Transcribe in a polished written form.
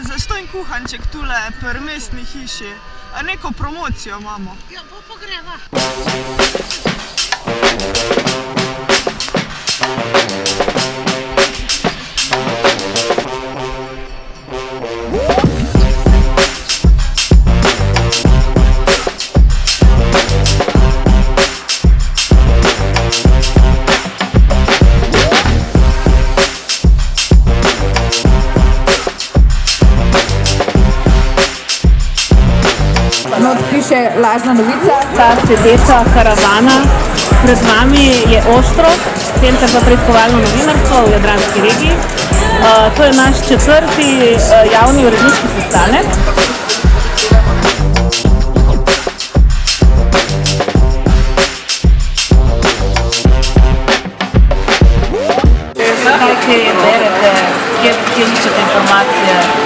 zastonj kuhanček tule pri mestni hiši. Neko promocijo imamo. Ja, pa greva. Not piše lažna novica. Ta sedeča karavana pred vami je Oštrok, Center za preiskovalno novinarstvo v Jadranski regiji. To je naš 4. javni uredniški sestanek. Kaj berete, kje iščete informacije?